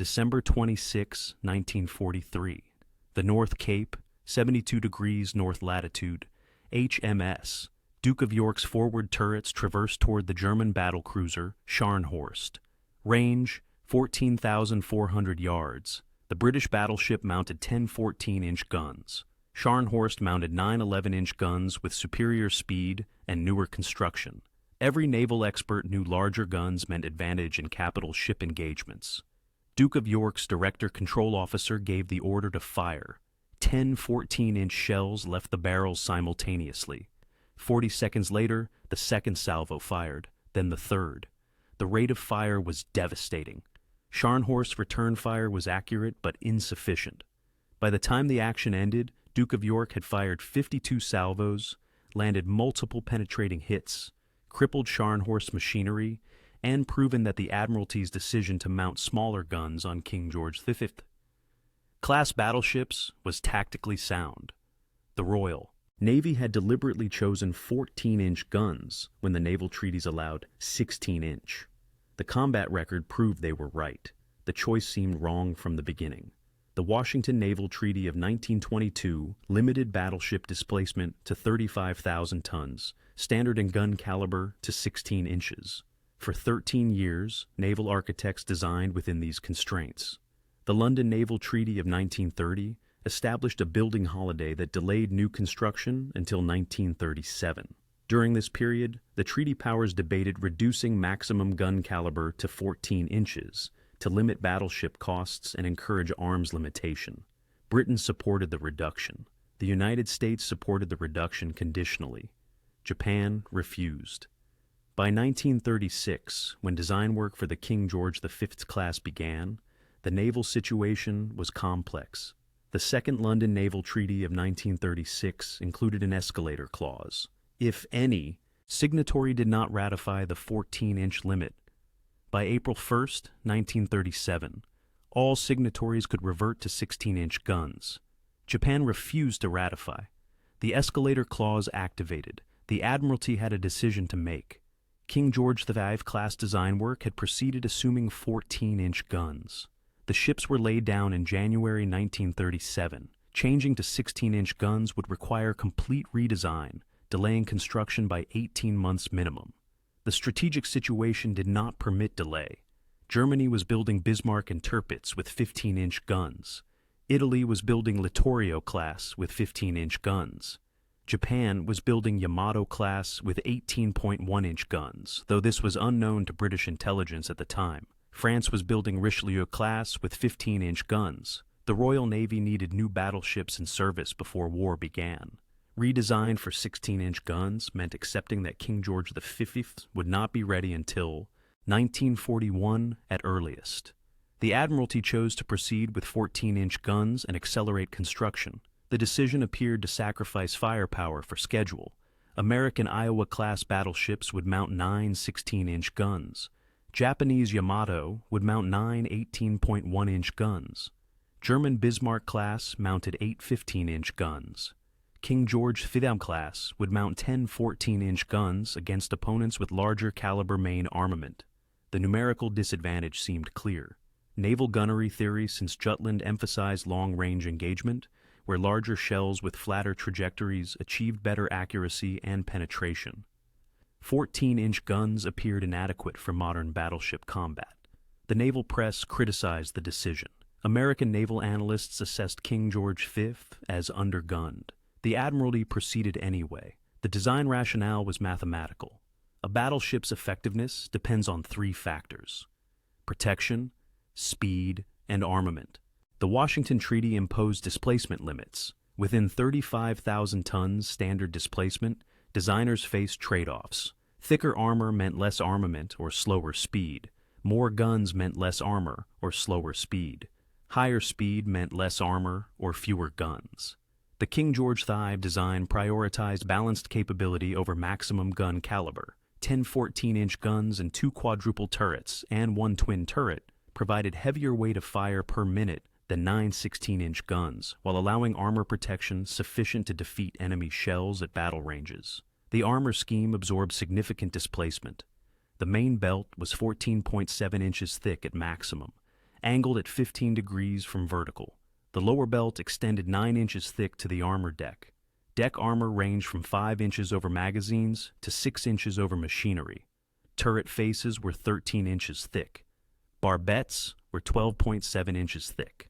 December 26, 1943. The North Cape, 72 degrees north latitude. HMS Duke of York's forward turrets traversed toward the German battlecruiser Scharnhorst. Range, 14,400 yards. The British battleship mounted 10 14-inch guns. Scharnhorst mounted 9 11-inch guns with superior speed and newer construction. Every naval expert knew larger guns meant advantage in capital ship engagements. Duke of York's director control officer gave the order to fire. 10 14-inch shells left the barrels simultaneously. 40 seconds later, the second salvo fired, then the third. The rate of fire was devastating. Scharnhorst's return fire was accurate but insufficient. By the time the action ended, Duke of York had fired 52 salvos, landed multiple penetrating hits, crippled Scharnhorst's machinery, and proven that the Admiralty's decision to mount smaller guns on King George V class battleships was tactically sound. The Royal Navy had deliberately chosen 14-inch guns when the naval treaties allowed 16-inch. The combat record proved they were right. The choice seemed wrong from the beginning. The Washington Naval Treaty of 1922 limited battleship displacement to 35,000 tons, standard and gun caliber to 16 inches. For 13 years, naval architects designed within these constraints. The London Naval Treaty of 1930 established a building holiday that delayed new construction until 1937. During this period, the treaty powers debated reducing maximum gun caliber to 14 inches to limit battleship costs and encourage arms limitation. Britain supported the reduction. The United States supported the reduction conditionally. Japan refused. By 1936, when design work for the King George V class began, the naval situation was complex. The Second London Naval Treaty of 1936 included an escalator clause. If any signatory did not ratify the 14-inch limit, by April 1, 1937, all signatories could revert to 16-inch guns. Japan refused to ratify. The clause activated. The Admiralty had a decision to make. King George V class design work had proceeded assuming 14-inch guns. The ships were laid down in January 1937. Changing to 16-inch guns would require complete redesign, delaying construction by 18 months minimum. The strategic situation did not permit delay. Germany was building Bismarck and Tirpitz with 15-inch guns. Italy was building Littorio class with 15-inch guns. Japan was building Yamato class with 18.1-inch guns, though this was unknown to British intelligence at the time. France was building Richelieu class with 15-inch guns. The Royal Navy needed new battleships in service before war began. Redesign for 16-inch guns meant accepting that King George V would not be ready until 1941 at earliest. The Admiralty chose to proceed with 14-inch guns and accelerate construction. The decision appeared to sacrifice firepower for schedule. American Iowa-class battleships would mount 9 16-inch guns. Japanese Yamato would mount 9 18.1-inch guns. German Bismarck class mounted 8 15-inch guns. King George V class would mount 10 14-inch guns against opponents with larger caliber main armament. The numerical disadvantage seemed clear. Naval gunnery theory since Jutland emphasized long-range engagement, where larger shells with flatter trajectories achieved better accuracy and penetration. 14-inch guns appeared inadequate for modern battleship combat. The naval press criticized the decision. American naval analysts assessed King George V as undergunned. The Admiralty proceeded anyway. The design rationale was mathematical. A battleship's effectiveness depends on 3 factors: protection, speed, and armament. The Washington Treaty imposed displacement limits. Within 35,000 tons standard displacement, designers faced trade-offs. Thicker armor meant less armament or slower speed. More guns meant less armor or slower speed. Higher speed meant less armor or fewer guns. The King George V design prioritized balanced capability over maximum gun caliber. 10 14-inch guns and 2 quadruple turrets and 1 twin turret provided heavier weight of fire per minute than 9 16-inch guns, while allowing armor protection sufficient to defeat enemy shells at battle ranges. The armor scheme absorbed significant displacement. The main belt was 14.7 inches thick at maximum, angled at 15 degrees from vertical. The lower belt extended 9 inches thick to the armor deck. Deck armor ranged from 5 inches over magazines to 6 inches over machinery. Turret faces were 13 inches thick. Barbettes were 12.7 inches thick.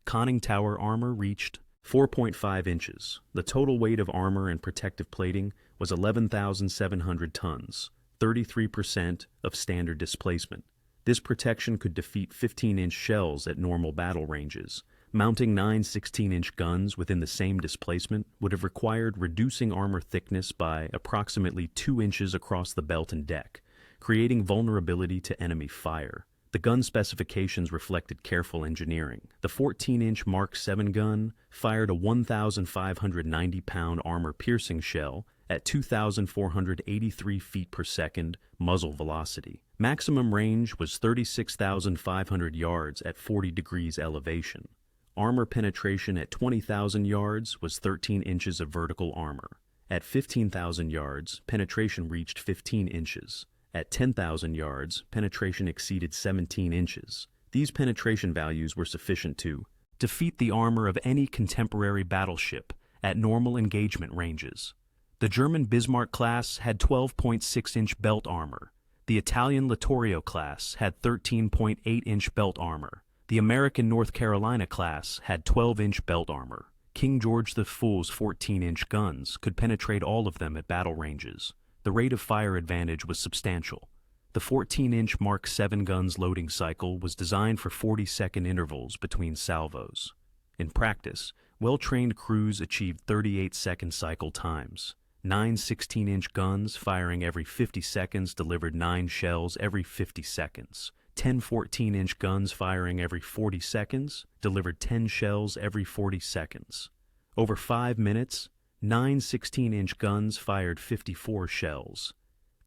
Conning tower armor reached 4.5 inches. The total weight of armor and protective plating was 11,700 tons, 33% of standard displacement. This protection could defeat 15-inch shells at normal battle ranges. Mounting 9 16-inch guns within the same displacement would have required reducing armor thickness by approximately 2 inches across the belt and deck, creating vulnerability to enemy fire. The gun specifications reflected careful engineering. The 14-inch Mark 7 gun fired a 1,590-pound armor-piercing shell at 2,483 feet per second muzzle velocity. Maximum range was 36,500 yards at 40 degrees elevation. Armor penetration at 20,000 yards was 13 inches of vertical armor. At 15,000 yards, penetration reached 15 inches. At 10,000 yards, penetration exceeded 17 inches. These penetration values were sufficient to defeat the armor of any contemporary battleship at normal engagement ranges. The German Bismarck class had 12.6-inch belt armor. The Italian Littorio class had 13.8-inch belt armor. The American North Carolina class had 12-inch belt armor. King George IV's 14-inch guns could penetrate all of them at battle ranges. The rate of fire advantage was substantial. The 14-inch Mark 7 gun's loading cycle was designed for 40-second intervals between salvos. In practice, well-trained crews achieved 38-second cycle times. 9 16-inch guns firing every 50 seconds delivered 9 shells every 50 seconds. 10 14-inch guns firing every 40 seconds delivered 10 shells every 40 seconds. Over 5 minutes, 9 16-inch guns fired 54 shells.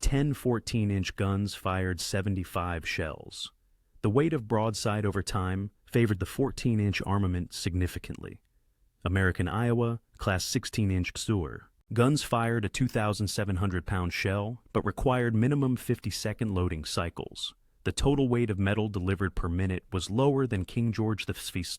10 14-inch guns fired 75 shells. The weight of broadside over time favored the 14-inch armament significantly. American Iowa, Class 16-inch Steyr. Guns fired a 2,700-pound shell, but required minimum 50-second loading cycles. The total weight of metal delivered per minute was lower than King George V's,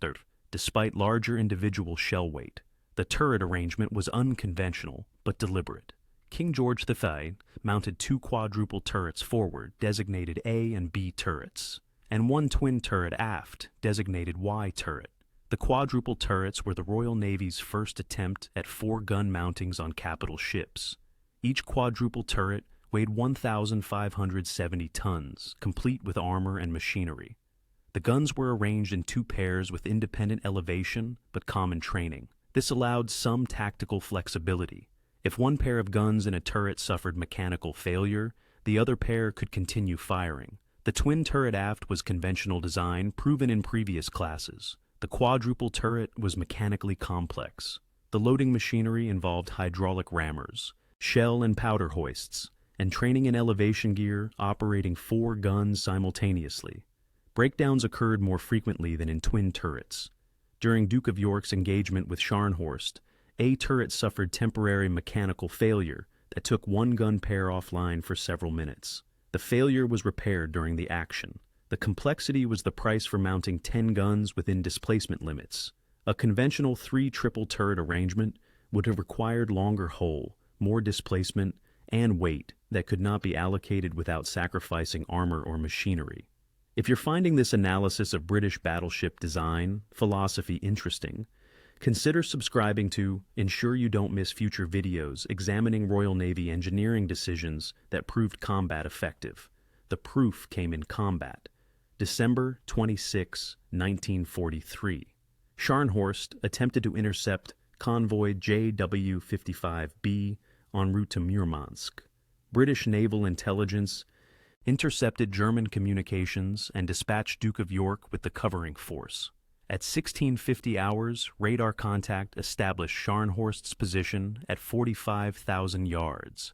despite larger individual shell weight. The turret arrangement was unconventional, but deliberate. King George V mounted 2 quadruple turrets forward, designated A and B turrets, and 1 twin turret aft, designated Y turret. The quadruple turrets were the Royal Navy's first attempt at 4 gun mountings on capital ships. Each quadruple turret weighed 1,570 tons, complete with armor and machinery. The guns were arranged in 2 pairs with independent elevation but common training. This allowed some tactical flexibility. If one pair of guns in a turret suffered mechanical failure, the other pair could continue firing. The twin turret aft was conventional design proven in previous classes. The quadruple turret was mechanically complex. The loading machinery involved hydraulic rammers, shell and powder hoists, and training in elevation gear operating 4 guns simultaneously. Breakdowns occurred more frequently than in twin turrets. During Duke of York's engagement with Scharnhorst, A turret suffered temporary mechanical failure that took 1 gun pair offline for several minutes. The failure was repaired during the action. The complexity was the price for mounting 10 guns within displacement limits. A conventional 3 triple turret arrangement would have required longer hull, more displacement, and weight that could not be allocated without sacrificing armor or machinery. If you're finding this analysis of British battleship design philosophy interesting, consider subscribing to ensure you don't miss future videos examining Royal Navy engineering decisions that proved combat effective. The proof came in combat. December 26, 1943. Scharnhorst attempted to intercept convoy JW-55B en route to Murmansk. British naval intelligence intercepted German communications and dispatched Duke of York with the covering force. At 1650 hours, radar contact established Scharnhorst's position at 45,000 yards.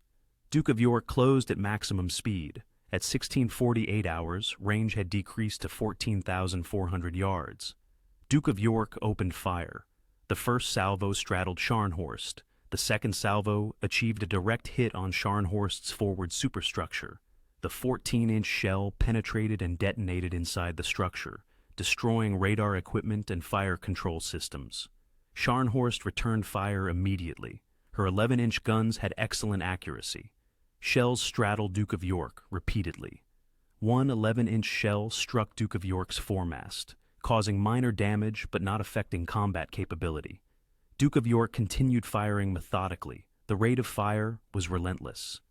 Duke of York closed at maximum speed. At 1648 hours, range had decreased to 14,400 yards. Duke of York opened fire. The first salvo straddled Scharnhorst. The second salvo achieved a direct hit on Scharnhorst's forward superstructure. The 14-inch shell penetrated and detonated inside the structure, destroying radar equipment and fire control systems. Scharnhorst returned fire immediately. Her 11-inch guns had excellent accuracy. Shells straddled Duke of York repeatedly. One 11-inch shell struck Duke of York's foremast, causing minor damage but not affecting combat capability. Duke of York continued firing methodically. The rate of fire was relentless.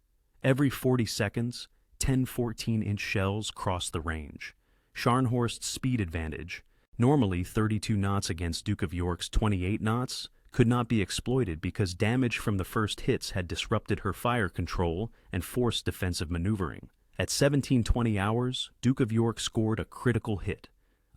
Every 40 seconds, 10 14-inch shells crossed the range. Scharnhorst's speed advantage, normally 32 knots against Duke of York's 28 knots, could not be exploited because damage from the first hits had disrupted her fire control and forced defensive maneuvering. At 17:20 hours, Duke of York scored a critical hit.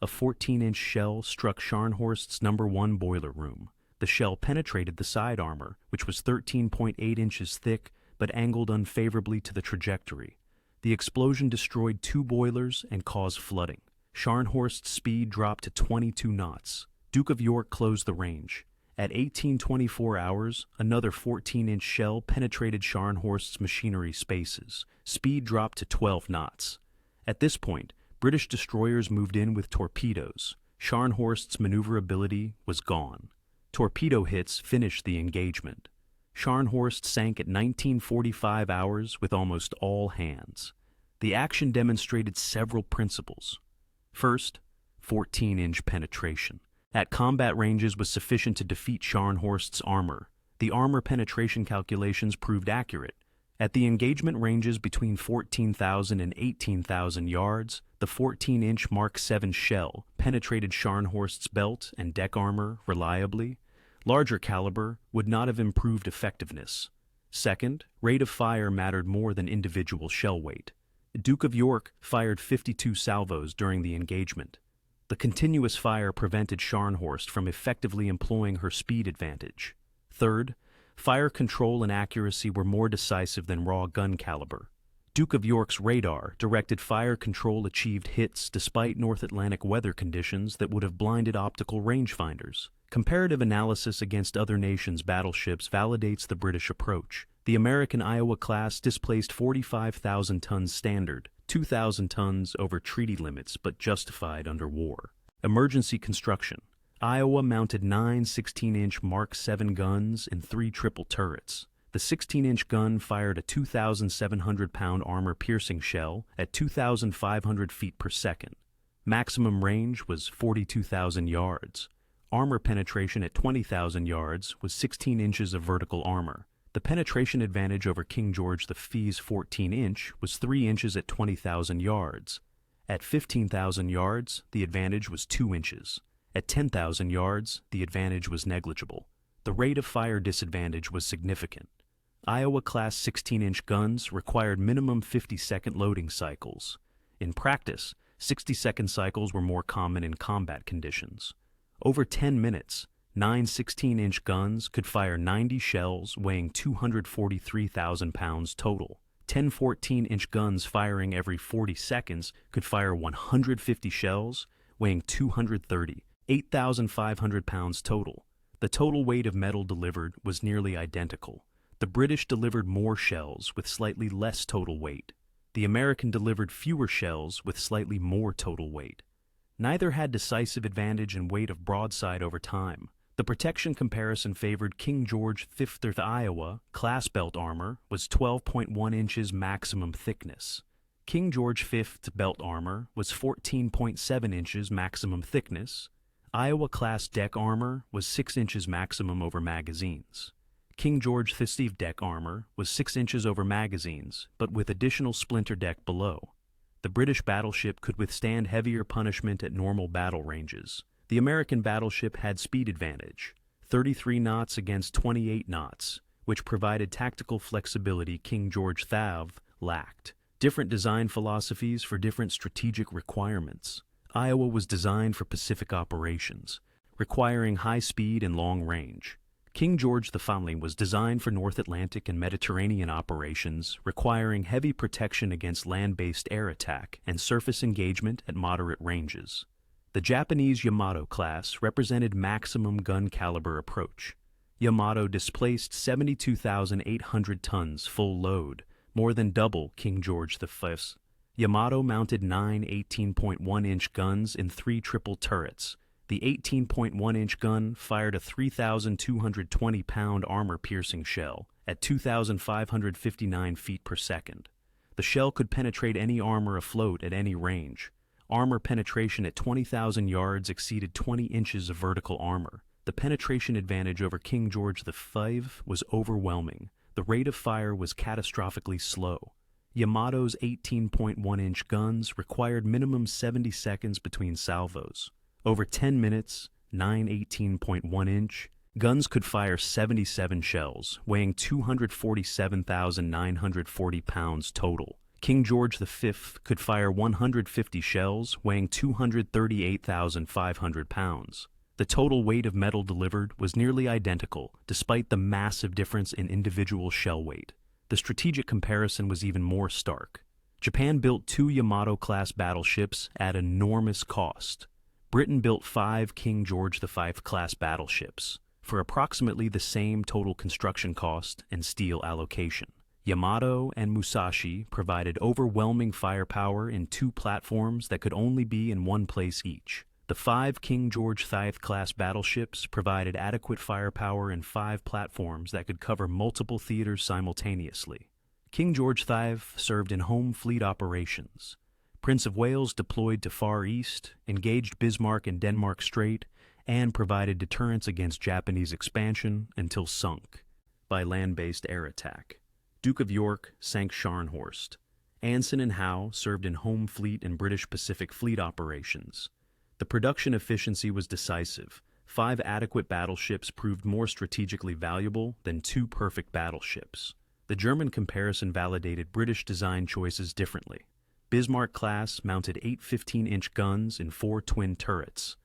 A 14-inch shell struck Scharnhorst's No. 1 boiler room. The shell penetrated the side armor, which was 13.8 inches thick but angled unfavorably to the trajectory. The explosion destroyed 2 boilers and caused flooding. Scharnhorst's speed dropped to 22 knots. Duke of York closed the range. At 18:24 hours, another 14-inch shell penetrated Scharnhorst's machinery spaces. Speed dropped to 12 knots. At this point, British destroyers moved in with torpedoes. Scharnhorst's maneuverability was gone. Torpedo hits finished the engagement. Scharnhorst sank at 19:45 hours with almost all hands. The action demonstrated several principles. First, 14-inch penetration. At combat ranges was sufficient to defeat Scharnhorst's armor. The armor penetration calculations proved accurate. At the engagement ranges between 14,000 and 18,000 yards, the 14-inch Mark 7 shell penetrated Scharnhorst's belt and deck armor reliably. Larger caliber would not have improved effectiveness. Second, rate of fire mattered more than individual shell weight. Duke of York fired 52 salvos during the engagement. The continuous fire prevented Scharnhorst from effectively employing her speed advantage. Third, fire control and accuracy were more decisive than raw gun caliber. Duke of York's radar directed fire control achieved hits despite North Atlantic weather conditions that would have blinded optical rangefinders. Comparative analysis against other nations' battleships validates the British approach. The American Iowa class displaced 45,000 tons standard, 2,000 tons over treaty limits but justified under war. Emergency construction. Iowa mounted 9 16-inch Mark 7 guns and 3 triple turrets. The 16-inch gun fired a 2,700-pound armor-piercing shell at 2,500 feet per second. Maximum range was 42,000 yards. Armor penetration at 20,000 yards was 16 inches of vertical armor. The penetration advantage over King George V's 14-inch was 3 inches at 20,000 yards. At 15,000 yards, the advantage was 2 inches. At 10,000 yards, the advantage was negligible. The rate of fire disadvantage was significant. Iowa-class 16-inch guns required minimum 50-second loading cycles. In practice, 60-second cycles were more common in combat conditions. Over 10 minutes, 9 16-inch guns could fire 90 shells weighing 243,000 pounds total. 10 14-inch guns firing every 40 seconds could fire 150 shells weighing 230, 8,500 pounds total. The total weight of metal delivered was nearly identical. The British delivered more shells with slightly less total weight. The American delivered fewer shells with slightly more total weight. Neither had decisive advantage in weight of broadside over time. The protection comparison favored King George V. Iowa. Class belt armor was 12.1 inches maximum thickness. King George V belt armor was 14.7 inches maximum thickness. Iowa class deck armor was 6 inches maximum over magazines. King George V deck armor was 6 inches over magazines, but with additional splinter deck below. The British battleship could withstand heavier punishment at normal battle ranges. The American battleship had speed advantage, 33 knots against 28 knots, which provided tactical flexibility King George V lacked. Different design philosophies for different strategic requirements. Iowa was designed for Pacific operations, requiring high speed and long range. King George V was designed for North Atlantic and Mediterranean operations, requiring heavy protection against land-based air attack and surface engagement at moderate ranges. The Japanese Yamato class represented maximum gun caliber approach. Yamato displaced 72,800 tons full load, more than double King George V's. Yamato mounted 9 18.1-inch guns in 3 triple turrets. The 18.1-inch gun fired a 3,220-pound armor-piercing shell at 2,559 feet per second. The shell could penetrate any armor afloat at any range. Armor penetration at 20,000 yards exceeded 20 inches of vertical armor. The penetration advantage over King George V was overwhelming. The rate of fire was catastrophically slow. Yamato's 18.1-inch guns required minimum 70 seconds between salvos. Over 10 minutes, 9 18.1-inch guns could fire 77 shells, weighing 247,940 pounds total. King George V could fire 150 shells, weighing 238,500 pounds. The total weight of metal delivered was nearly identical, despite the massive difference in individual shell weight. The strategic comparison was even more stark. Japan built 2 Yamato-class battleships at enormous cost. Britain built 5 King George V-class battleships for approximately the same total construction cost and steel allocation. Yamato and Musashi provided overwhelming firepower in 2 platforms that could only be in one place each. The 5 King George V-class battleships provided adequate firepower in 5 platforms that could cover multiple theaters simultaneously. King George V served in home fleet operations. Prince of Wales deployed to Far East, engaged Bismarck in Denmark Strait, and provided deterrence against Japanese expansion until sunk by land-based air attack. Duke of York sank Scharnhorst. Anson and Howe served in home fleet and British Pacific Fleet operations. The production efficiency was decisive. 5 adequate battleships proved more strategically valuable than 2 perfect battleships. The German comparison validated British design choices differently. Bismarck-class mounted 8 15-inch guns in 4 twin turrets.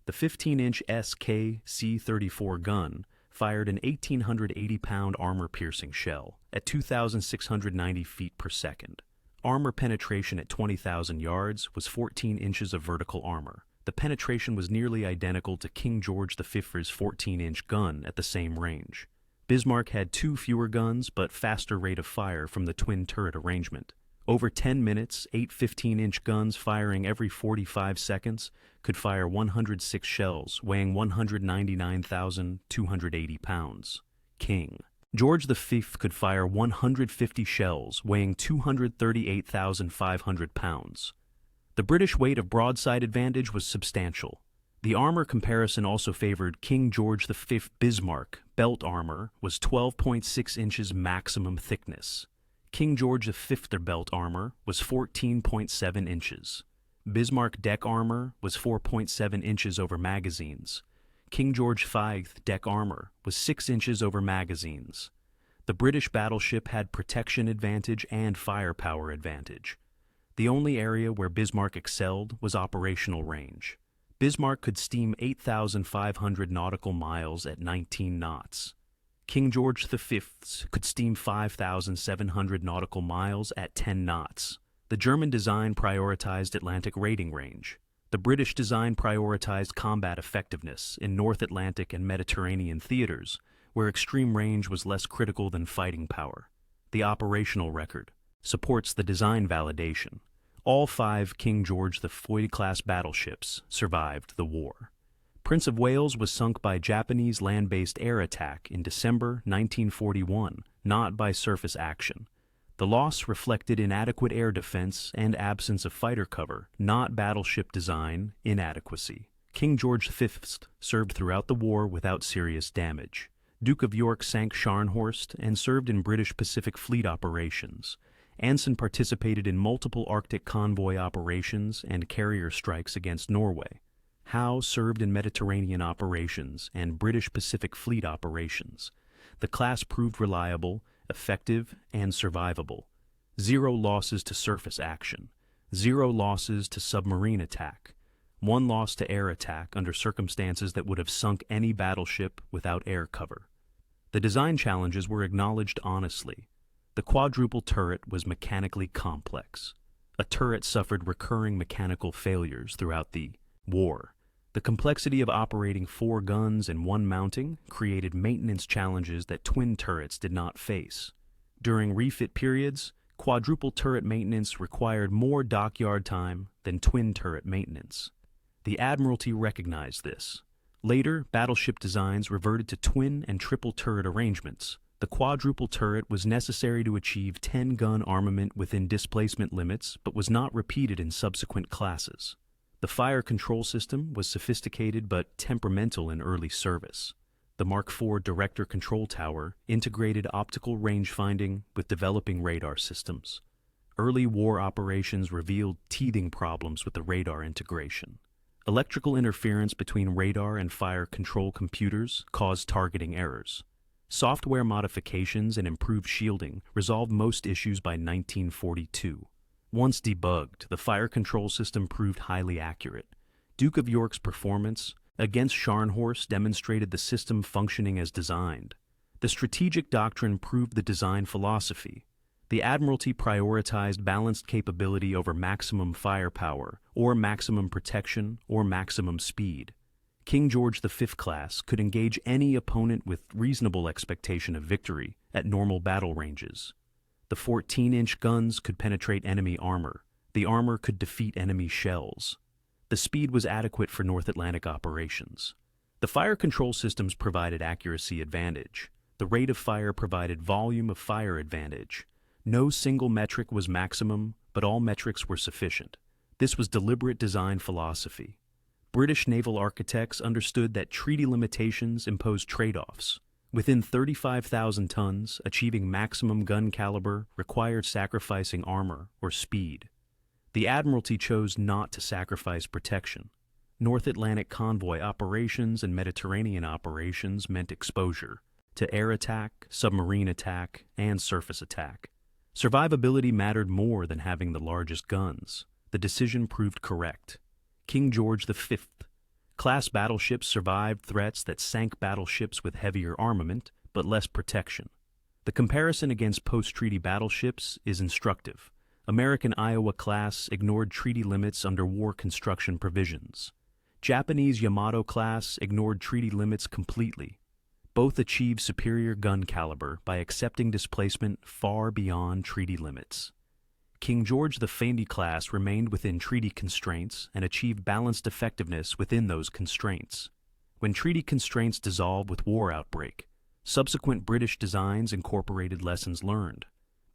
The 15-inch SK C-34 gun fired an 1,880-pound armor-piercing shell at 2,690 feet per second. Armor penetration at 20,000 yards was 14 inches of vertical armor. The penetration was nearly identical to King George V's 14-inch gun at the same range. Bismarck had 2 fewer guns but faster rate of fire from the twin turret arrangement. Over 10 minutes, 8 15-inch guns firing every 45 seconds could fire 106 shells, weighing 199,280 pounds. King George V could fire 150 shells, weighing 238,500 pounds. The British weight of broadside advantage was substantial. The armor comparison also favored King George V. Bismarck belt armor was 12.6 inches maximum thickness. King George V belt armor was 14.7 inches. Bismarck deck armor was 4.7 inches over magazines. King George V deck armor was 6 inches over magazines. The British battleship had protection advantage and firepower advantage. The only area where Bismarck excelled was operational range. Bismarck could steam 8,500 nautical miles at 19 knots. King George V could steam 5,700 nautical miles at 10 knots. The German design prioritized Atlantic raiding range. The British design prioritized combat effectiveness in North Atlantic and Mediterranean theaters, where extreme range was less critical than fighting power. The operational record supports the design validation. All 5 King George V-class battleships survived the war. Prince of Wales was sunk by Japanese land-based air attack in December 1941, not by surface action. The loss reflected inadequate air defense and absence of fighter cover, not battleship design inadequacy. King George V served throughout the war without serious damage. Duke of York sank Scharnhorst and served in British Pacific Fleet operations. Anson participated in multiple Arctic convoy operations and carrier strikes against Norway. Howe served in Mediterranean operations and British Pacific Fleet operations. The class proved reliable, effective, and survivable. 0 losses to surface action. 0 losses to submarine attack. 1 loss to air attack under circumstances that would have sunk any battleship without air cover. The design challenges were acknowledged honestly. The quadruple turret was mechanically complex. A turret suffered recurring mechanical failures throughout the war. The complexity of operating 4 guns and 1 mounting created maintenance challenges that twin turrets did not face. During refit periods, Quadruple turret maintenance required more dockyard time than twin turret maintenance. The Admiralty recognized this. Later, battleship designs reverted to twin and triple turret arrangements. The quadruple turret was necessary to achieve 10-gun armament within displacement limits, but was not repeated in subsequent classes. The fire control system was sophisticated but temperamental in early service. The Mark IV Director Control Tower integrated optical range-finding with developing radar systems. Early war operations revealed teething problems with the radar integration. Electrical interference between radar and fire control computers caused targeting errors. Software modifications and improved shielding resolved most issues by 1942. Once debugged, the fire control system proved highly accurate. Duke of York's performance against Scharnhorst demonstrated the system functioning as designed. The strategic doctrine proved the design philosophy. The Admiralty prioritized balanced capability over maximum firepower, or maximum protection, or maximum speed. King George V class could engage any opponent with reasonable expectation of victory at normal battle ranges. The 14-inch guns could penetrate enemy armor. The armor could defeat enemy shells. The speed was adequate for North Atlantic operations. The fire control systems provided accuracy advantage. The rate of fire provided volume of fire advantage. No single metric was maximum, but all metrics were sufficient. This was deliberate design philosophy. British naval architects understood that treaty limitations imposed trade-offs. Within 35,000 tons, achieving maximum gun caliber required sacrificing armor or speed. The Admiralty chose not to sacrifice protection. North Atlantic convoy operations and Mediterranean operations meant exposure to air attack, submarine attack, and surface attack. Survivability mattered more than having the largest guns. The decision proved correct. King George V class battleships survived threats that sank battleships with heavier armament but less protection. The comparison against post-treaty battleships is instructive. American Iowa class ignored treaty limits under war construction provisions. Japanese Yamato class ignored treaty limits completely. Both achieved superior gun caliber by accepting displacement far beyond treaty limits. King George V class remained within treaty constraints and achieved balanced effectiveness within those constraints. When treaty constraints dissolved with war outbreak, subsequent British designs incorporated lessons learned.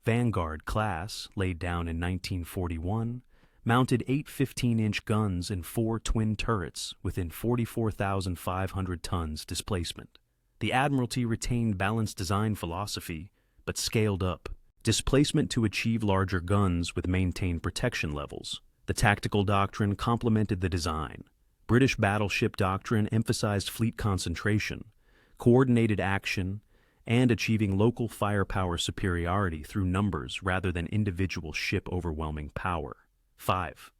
Vanguard class, laid down in 1941, mounted 8 15-inch guns and 4 twin turrets within 44,500 tons displacement. The Admiralty retained balanced design philosophy, but scaled up displacement to achieve larger guns with maintained protection levels. The tactical doctrine complemented the design. British battleship doctrine emphasized fleet concentration, coordinated action, and achieving local firepower superiority through numbers rather than individual ship overwhelming power. 5.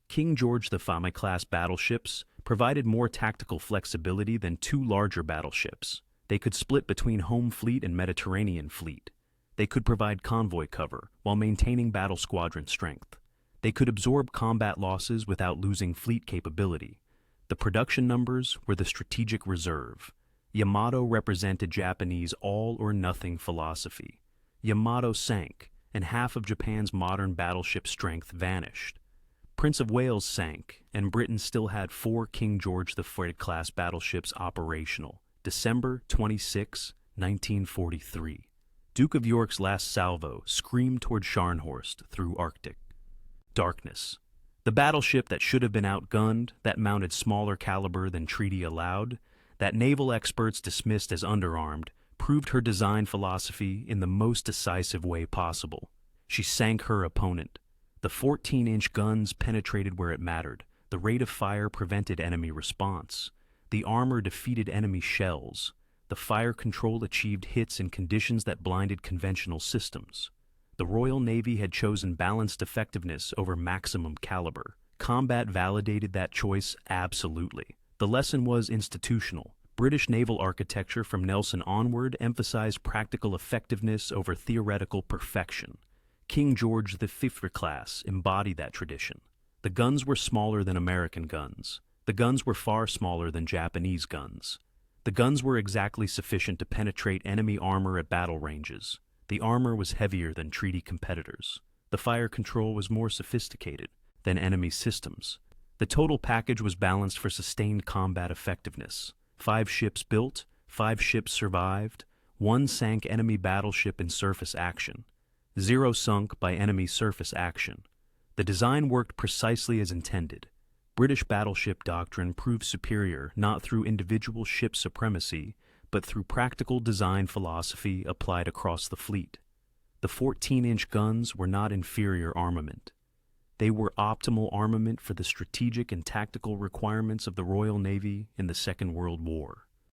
King George V class battleships provided more tactical flexibility than two larger battleships. They could split between home fleet and Mediterranean fleet. They could provide convoy cover while maintaining battle squadron strength. They could absorb combat losses without losing fleet capability. The production numbers were the strategic reserve. Yamato represented Japanese all-or-nothing philosophy. Yamato sank, and half of Japan's modern battleship strength vanished. Prince of Wales sank, and Britain still had 4 King George V-class battleships operational. December 26, 1943. Duke of York's last salvo screamed toward Scharnhorst through Arctic. Darkness. The battleship that should have been outgunned, that mounted smaller caliber than treaty allowed, that naval experts dismissed as underarmed, proved her design philosophy in the most decisive way possible. She sank her opponent. The 14-inch guns penetrated where it mattered. The rate of fire prevented enemy response. The armor defeated enemy shells. The fire control achieved hits in conditions that blinded conventional systems. The Royal Navy had chosen balanced effectiveness over maximum caliber. Combat validated that choice absolutely. The lesson was institutional. British naval architecture from Nelson onward emphasized practical effectiveness over theoretical perfection. King George V class embodied that tradition. The guns were smaller than American guns. The guns were far smaller than Japanese guns. The guns were exactly sufficient to penetrate enemy armor at battle ranges. The armor was heavier than treaty competitors. The fire control was more sophisticated than enemy systems. The total package was balanced for sustained combat effectiveness. 5 ships built, 5 ships survived, 1 sank enemy battleship in surface action, 0 sunk by enemy surface action. The design worked precisely as intended. British battleship doctrine proved superior not through individual ship supremacy, but through practical design philosophy applied across the fleet. The 14-inch guns were not inferior armament. They were optimal armament for the strategic and tactical requirements of the Royal Navy in the Second World War.